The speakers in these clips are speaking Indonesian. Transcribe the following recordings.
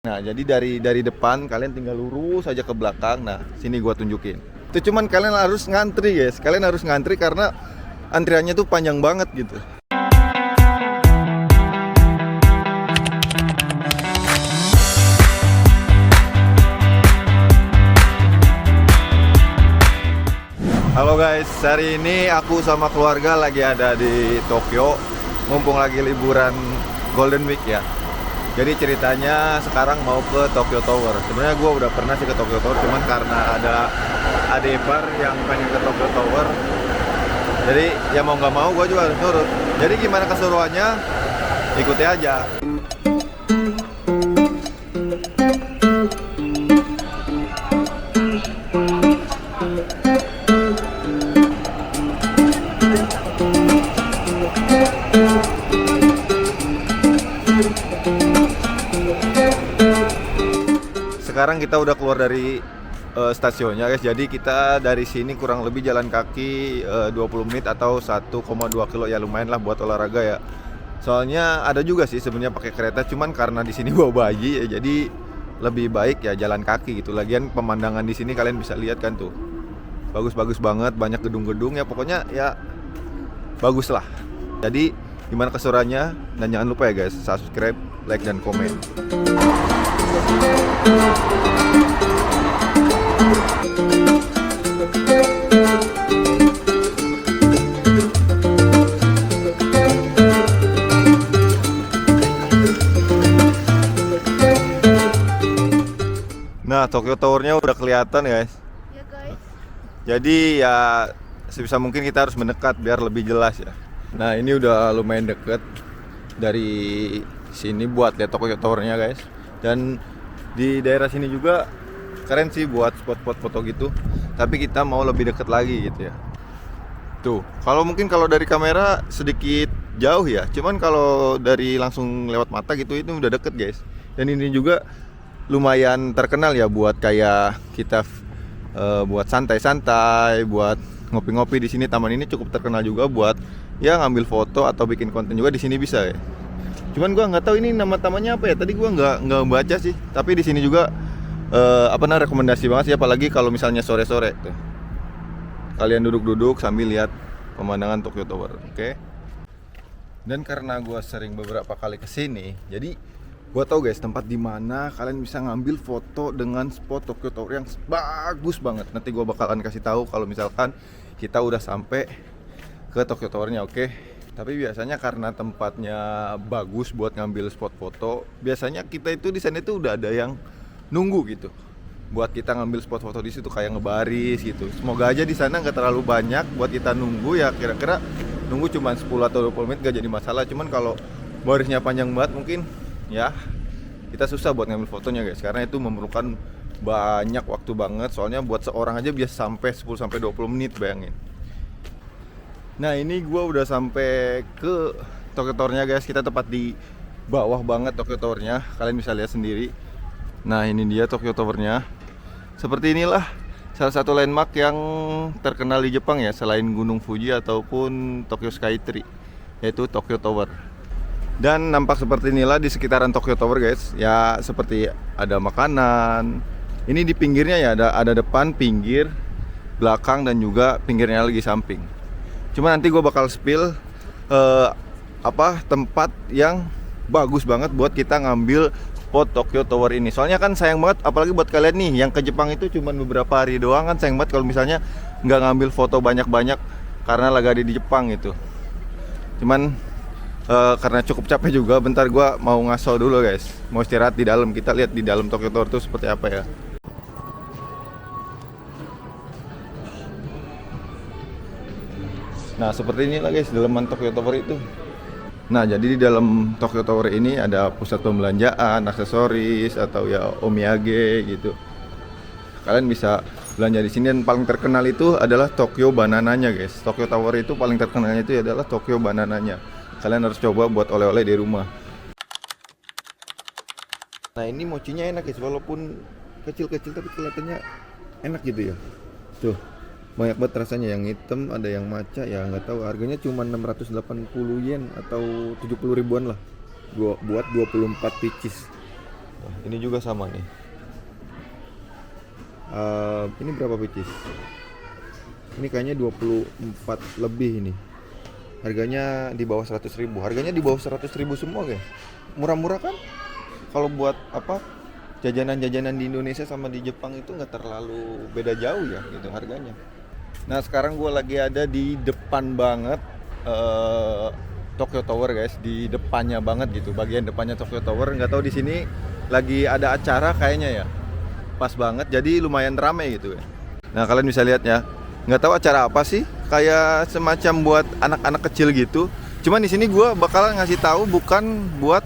Nah, jadi dari depan kalian tinggal lurus aja ke belakang. Nah, sini gua tunjukin. Itu cuman kalian harus ngantri, guys. Kalian harus ngantri karena antriannya tuh panjang banget gitu. Halo guys, hari ini aku sama keluarga lagi ada di Tokyo. Mumpung lagi liburan Golden Week ya. Jadi ceritanya sekarang mau ke Tokyo Tower. Sebenarnya gue udah pernah sih ke Tokyo Tower, cuman karena ada adebar yang pengen ke Tokyo Tower, jadi ya mau nggak mau gue juga harus nurut. Jadi gimana keseruannya? Ikuti aja. Sekarang kita udah keluar dari stasiunnya guys. Jadi kita dari sini kurang lebih jalan kaki 20 menit atau 1,2 kilo ya, lumayan lah buat olahraga ya. Soalnya ada juga sih sebenarnya pakai kereta, cuman karena di sini bawa bayi ya, jadi lebih baik ya jalan kaki gitu. Lagian pemandangan di sini kalian bisa lihat kan tuh. Bagus-bagus banget, banyak gedung-gedung ya, pokoknya ya bagus lah. Jadi gimana keseruannya, dan jangan lupa ya guys, subscribe, like dan komen. Nah, Tokyo Tower-nya udah kelihatan guys. Ya guys. Jadi ya sebisa mungkin kita harus mendekat biar lebih jelas ya. Nah, ini udah lumayan deket dari sini buat lihat Tokyo Tower-nya guys. Dan di daerah sini juga keren sih buat spot-spot foto gitu. Tapi kita mau lebih deket lagi gitu ya. Tuh, kalau dari kamera sedikit jauh ya. Cuman kalau dari langsung lewat mata gitu itu udah deket guys. Dan ini juga lumayan terkenal ya buat kayak kita buat santai-santai, buat ngopi-ngopi di sini. Taman ini cukup terkenal juga buat ya ngambil foto atau bikin konten juga di sini bisa ya. Cuman gua nggak tahu ini nama tamannya apa ya. Tadi gua nggak baca sih. Tapi di sini juga rekomendasi banget sih, apalagi kalau misalnya sore-sore tuh. Kalian duduk-duduk sambil lihat pemandangan Tokyo Tower, oke? Dan karena gua sering beberapa kali kesini, jadi gua tahu guys tempat di mana kalian bisa ngambil foto dengan spot Tokyo Tower yang bagus banget. Nanti gua bakalan kasih tahu kalau misalkan kita udah sampai ke Tokyo Tower-nya, oke? Tapi biasanya karena tempatnya bagus buat ngambil spot foto, biasanya kita itu di sana itu udah ada yang nunggu gitu. Buat kita ngambil spot foto di situ kayak ngebaris gitu. Semoga aja di sana nggak terlalu banyak buat kita nunggu ya, kira-kira nunggu cuma 10 atau 20 menit gak jadi masalah. Cuman kalau barisnya panjang banget mungkin ya kita susah buat ngambil fotonya guys, karena itu memerlukan banyak waktu banget. Soalnya buat seorang aja biasa sampai 10 sampai 20 menit, bayangin. Nah, ini gua udah sampai ke Tokyo Tower-nya guys. Kita tepat di bawah banget Tokyo Tower-nya. Kalian bisa lihat sendiri. Nah, ini dia Tokyo Tower-nya. Seperti inilah salah satu landmark yang terkenal di Jepang ya, selain Gunung Fuji ataupun Tokyo Skytree, yaitu Tokyo Tower. Dan nampak seperti inilah di sekitaran Tokyo Tower guys. Ya seperti ada makanan. Ini di pinggirnya ya, ada depan, pinggir, belakang, dan juga pinggirnya lagi samping. Cuma nanti gue bakal spill tempat yang bagus banget buat kita ngambil spot Tokyo Tower ini. Soalnya kan sayang banget, apalagi buat kalian nih yang ke Jepang itu cuma beberapa hari doang, kan sayang banget kalau misalnya nggak ngambil foto banyak-banyak karena lagi ada di Jepang gitu. Cuman karena cukup capek juga, bentar gua mau ngaso dulu guys, mau istirahat di dalam. Kita lihat di dalam Tokyo Tower itu seperti apa ya. Nah, seperti inilah guys dalaman Tokyo Tower itu. Nah, jadi di dalam Tokyo Tower ini ada pusat pembelanjaan, aksesoris, atau ya omiyage gitu. Kalian bisa belanja di sini, dan paling terkenal itu adalah Tokyo Banananya guys. Tokyo Tower itu paling terkenalnya itu adalah Tokyo Banananya. Kalian harus coba buat oleh-oleh di rumah. Nah, ini mochinya enak guys, walaupun kecil-kecil tapi kelihatannya enak gitu ya. Tuh, banyak banget rasanya, yang hitam, ada yang matcha ya, nggak tahu. Harganya cuma 680 yen atau 70 ribuan lah buat 24 pieces. Wah, ini juga sama nih. Ini berapa picis? Ini kayaknya 24 lebih ini. Harganya di bawah 100.000. Harganya di bawah 100.000 semua guys. Murah-murah kan? Kalau buat apa? Jajanan-jajanan di Indonesia sama di Jepang itu nggak terlalu beda jauh ya gitu harganya. Nah sekarang gue lagi ada di depan banget Tokyo Tower guys, di depannya banget gitu, bagian depannya Tokyo Tower. Nggak tahu di sini lagi ada acara kayaknya ya, pas banget, jadi lumayan rame gitu ya. Nah kalian bisa lihat ya, nggak tahu acara apa sih, kayak semacam buat anak-anak kecil gitu. Cuman di sini gue bakalan ngasih tahu bukan buat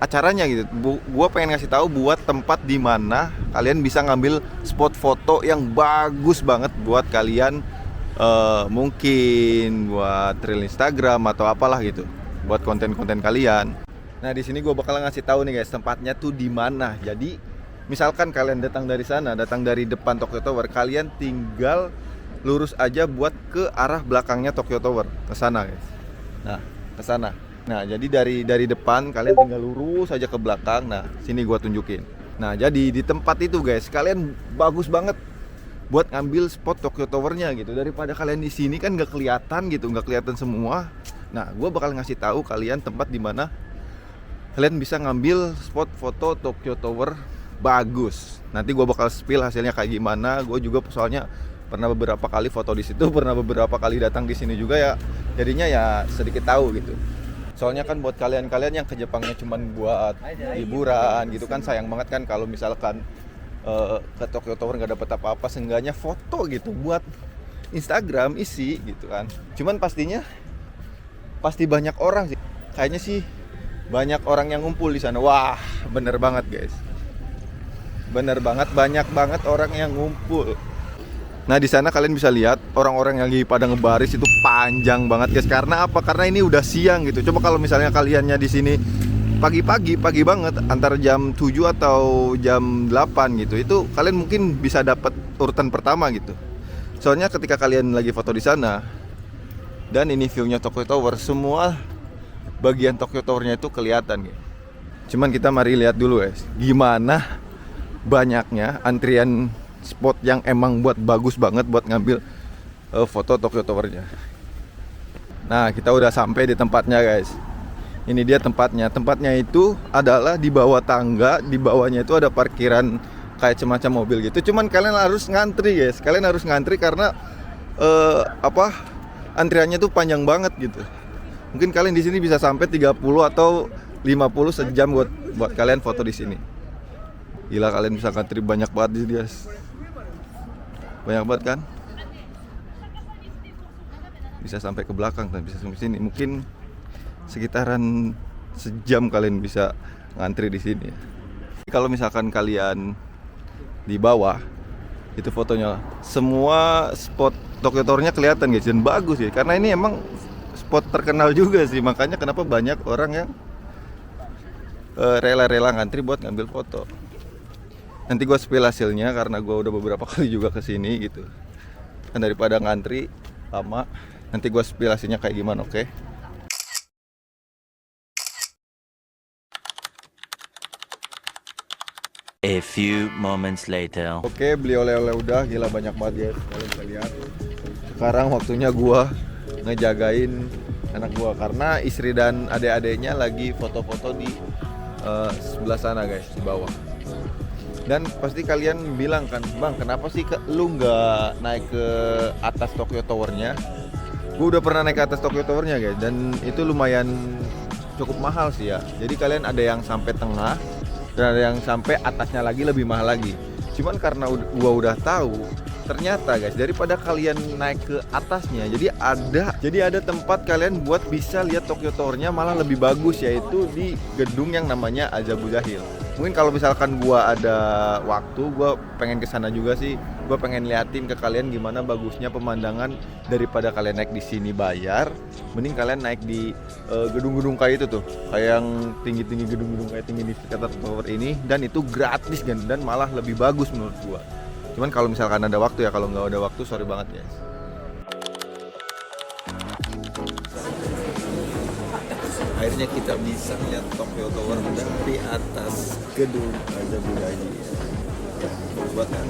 acaranya gitu. Gue pengen ngasih tahu buat tempat di mana kalian bisa ngambil spot foto yang bagus banget buat kalian. Mungkin buat reel Instagram atau apalah gitu, buat konten-konten kalian. Nah di sini gue bakal ngasih tahu nih guys, tempatnya tuh di mana. Jadi misalkan kalian datang dari sana, datang dari depan Tokyo Tower, kalian tinggal lurus aja buat ke arah belakangnya Tokyo Tower, ke sana guys. Nah ke sana. Nah jadi dari depan kalian tinggal lurus aja ke belakang. Nah sini gue tunjukin. Nah jadi di tempat itu guys, kalian bagus banget buat ngambil spot Tokyo Tower-nya gitu. Daripada kalian di sini kan nggak kelihatan gitu, nggak kelihatan semua. Nah, gue bakal ngasih tahu kalian tempat di mana kalian bisa ngambil spot foto Tokyo Tower bagus. Nanti gue bakal spill hasilnya kayak gimana. Gue juga soalnya pernah beberapa kali foto di situ, pernah beberapa kali datang di sini juga ya. Jadinya ya sedikit tahu gitu. Soalnya kan buat kalian-kalian yang ke Jepangnya cuman buat liburan gitu kan, sayang banget kan kalau misalkan ke Tokyo Tower nggak dapet apa-apa, seenggaknya foto gitu buat Instagram isi gitu kan. Cuman pasti banyak orang sih, kayaknya sih banyak orang yang ngumpul di sana. Wah bener banget guys, bener banget, banyak banget orang yang ngumpul. Nah di sana kalian bisa lihat orang-orang yang lagi pada ngebaris itu panjang banget guys. Karena apa? Karena ini udah siang gitu. Coba kalau misalnya kaliannya di sini pagi banget, antara jam 7 atau jam 8 gitu, itu kalian mungkin bisa dapat urutan pertama gitu. Soalnya ketika kalian lagi foto di sana dan ini view-nya Tokyo Tower, semua bagian Tokyo Tower-nya itu kelihatan gitu. Cuman kita mari lihat dulu guys, gimana banyaknya antrian spot yang emang buat bagus banget buat ngambil foto Tokyo Tower-nya. Nah kita udah sampai di tempatnya guys. Ini dia tempatnya. Tempatnya itu adalah di bawah tangga. Di bawahnya itu ada parkiran kayak semacam mobil gitu. Cuman kalian harus ngantri guys. Kalian harus ngantri karena antriannya tuh panjang banget gitu. Mungkin kalian di sini bisa sampai 30 atau 50 sejam buat kalian foto di sini. Gila, kalian bisa ngantri banyak banget di sini guys. Banyak banget kan? Bisa sampai ke belakang dan bisa sampai sini. Mungkin sekitaran sejam kalian bisa ngantri di sini. Kalau misalkan kalian di bawah itu fotonya, semua spot Tokyo Tower-nya kelihatan guys, dan bagus ya. Karena ini emang spot terkenal juga sih, makanya kenapa banyak orang yang rela-rela ngantri buat ngambil foto. Nanti gue spill hasilnya karena gue udah beberapa kali juga kesini gitu. Dan daripada ngantri lama, nanti gue spill hasilnya kayak gimana, oke? A few moments later. Oke, beli oleh-oleh udah, gila banyak banget guys, kalian bisa lihat. Sekarang waktunya gua ngejagain anak gua karena istri dan adik-adiknya lagi foto-foto di sebelah sana guys, di bawah. Dan pasti kalian bilang kan, bang kenapa sih lu nggak naik ke atas Tokyo Tower-nya? Gua udah pernah naik ke atas Tokyo Tower-nya guys, dan itu lumayan cukup mahal sih ya. Jadi kalian ada yang sampai tengah dan ada yang sampai atasnya lagi, lebih mahal lagi. Cuman karena gua udah tahu, ternyata guys, daripada kalian naik ke atasnya, jadi ada tempat kalian buat bisa lihat Tokyo Tower-nya malah lebih bagus, yaitu di gedung yang namanya Azabudahil. Mungkin kalau misalkan gua ada waktu, gua pengen ke sana juga sih. Gua pengen liatin ke kalian gimana bagusnya pemandangan, daripada kalian naik di sini bayar, mending kalian naik di gedung-gedung kayak itu tuh, kayak yang tinggi-tinggi, gedung-gedung kayak tinggi di sekitar tower ini, dan itu gratis kan, dan malah lebih bagus menurut gua. Cuman kalau misalkan ada waktu ya, kalau nggak ada waktu sorry banget guys. Air akhirnya kita bisa lihat Tokyo Tower dari atas gedung Azabudaji. Bagus banget kan?